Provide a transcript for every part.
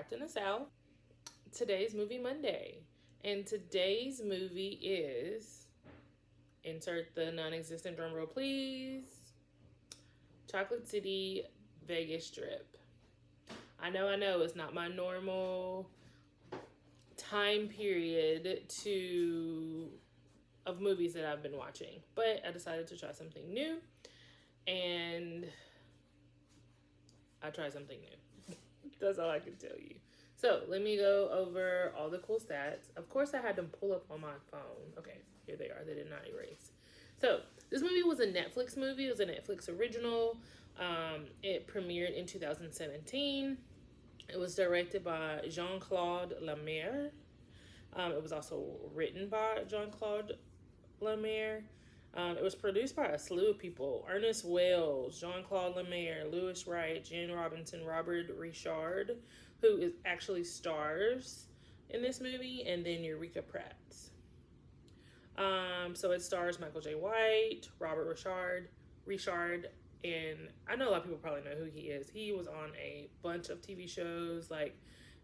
Trapped in the South. Today's Movie Monday. And today's movie is, insert the non-existent drum roll please, Chocolate City Vegas Strip. I know, it's not my normal time period of movies that I've been watching, but I decided to try something new, and I tried something new. That's all I can tell you. So let me go over all the cool stats. Of course, I had them pull up on my phone. Okay, here they are. They did not erase. So this movie was a Netflix movie. It was a Netflix original. It premiered in 2017. It was directed by Jean-Claude Lemire. It was also written by Jean-Claude Lemire. It was produced by a slew of people: Ernest Wells, Jean-Claude Lemire, Louis Wright, Jen Robinson, Robert Richard, who is actually stars in this movie, and then Eureka Pratt. So it stars Michael J. White, Robert Richard, and I know a lot of people probably know who he is. He was on a bunch of TV shows like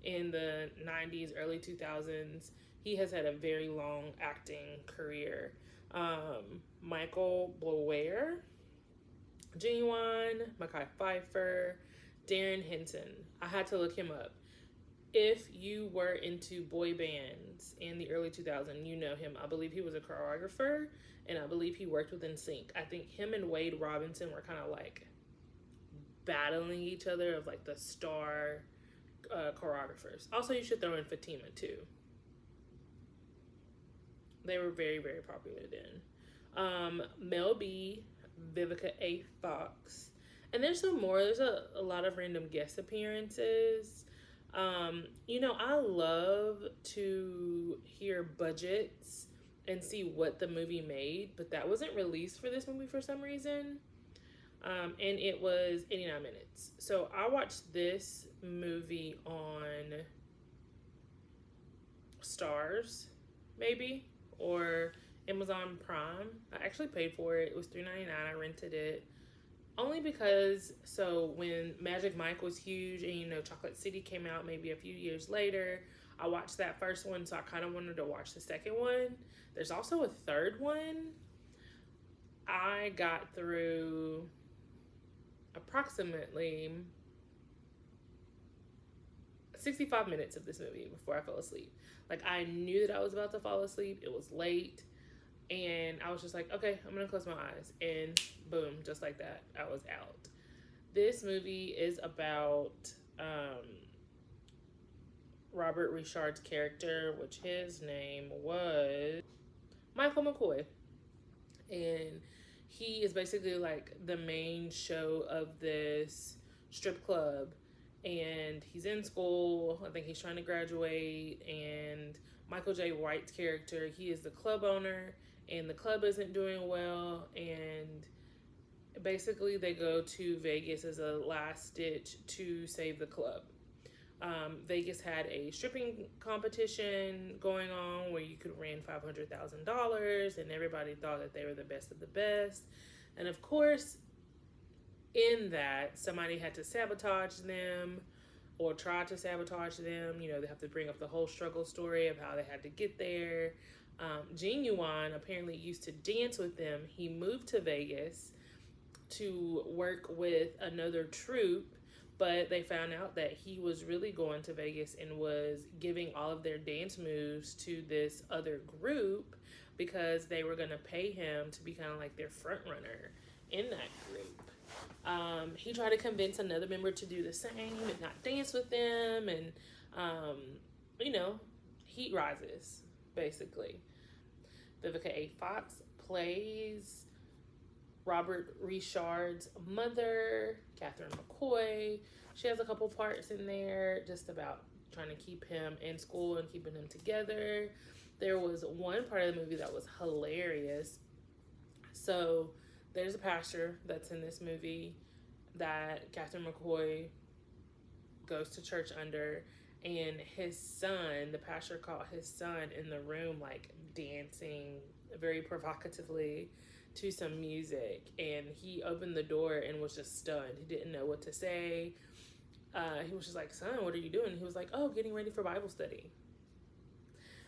in the 90s, early 2000s. He has had a very long acting career. Michael Blower, Genuine, Mekhi Phifer, Darren Hinton. I had to look him up. If you were into boy bands in the early 2000s, you know him. I believe he was a choreographer, and I believe he worked with NSYNC. I think him and Wade Robinson were kind of like battling each other of like the star choreographers. Also, you should throw in Fatima too. They were very, very popular then. Mel B, Vivica A. Fox, and there's some more. There's a lot of random guest appearances. I love to hear budgets and see what the movie made, but that wasn't released for this movie for some reason. And it was 89 minutes. So I watched this movie on Stars, maybe, or Amazon Prime. I actually paid for it. It was $3.99. I rented it. Only because, so when Magic Mike was huge and, Chocolate City came out maybe a few years later, I watched that first one, so I kind of wanted to watch the second one. There's also a third one. I got through approximately 65 minutes of this movie before I fell asleep. Like, I knew that I was about to fall asleep. It was late. And I was just like, okay, I'm going to close my eyes. And boom, just like that, I was out. This movie is about Robert Richard's character, which his name was Michael McCoy. And he is basically like the main show of this strip club. And he's in school. I think he's trying to graduate. And Michael J. White's character, he is the club owner. And the club isn't doing well, and basically they go to Vegas as a last ditch to save the club. Vegas had a stripping competition going on where you could win $500,000, and everybody thought that they were the best of the best. And of course, in that, somebody had to sabotage them or try to sabotage them. They have to bring up the whole struggle story of how they had to get there. Genuine apparently used to dance with them. He moved to Vegas to work with another troupe, but they found out that he was really going to Vegas and was giving all of their dance moves to this other group because they were going to pay him to be kind of like their front runner in that group. He tried to convince another member to do the same and not dance with them, and heat rises, basically. Vivica A. Fox plays Robert Richard's mother, Catherine McCoy. She has a couple parts in there just about trying to keep him in school and keeping him together. There was one part of the movie that was hilarious. So there's a pastor that's in this movie that Catherine McCoy goes to church under, and his son, the pastor caught his son in the room like dancing very provocatively to some music, and he opened the door and was just stunned. He didn't know what to say. he was just like, son, what are you doing? He was like, oh, getting ready for Bible study.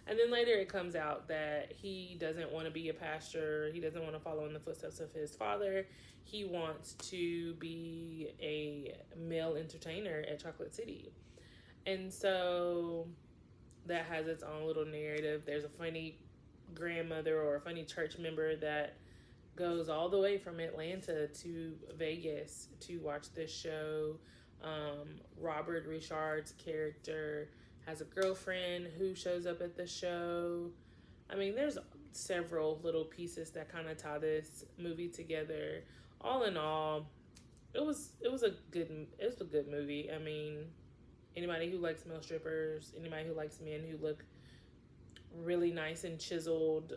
And then later it comes out that he doesn't want to be a pastor. He doesn't want to follow in the footsteps of his father. He wants to be a male entertainer at Chocolate City. And so that has its own little narrative. There's a funny grandmother or a funny church member that goes all the way from Atlanta to Vegas to watch this show. Robert Richard's character has a girlfriend who shows up at the show. I mean, there's several little pieces that kind of tie this movie together. All in all, it was a good movie. I mean, anybody who likes male strippers, anybody who likes men who look really nice and chiseled,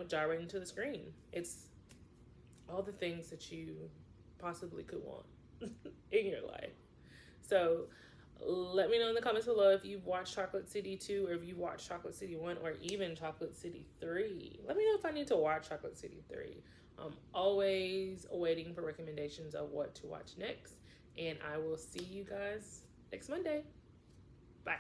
gyrating to the screen. It's all the things that you possibly could want in your life. So let me know in the comments below if you've watched Chocolate City 2 or if you've watched Chocolate City 1 or even Chocolate City 3. Let me know if I need to watch Chocolate City 3. I'm always waiting for recommendations of what to watch next. And I will see you guys next Monday. Bye.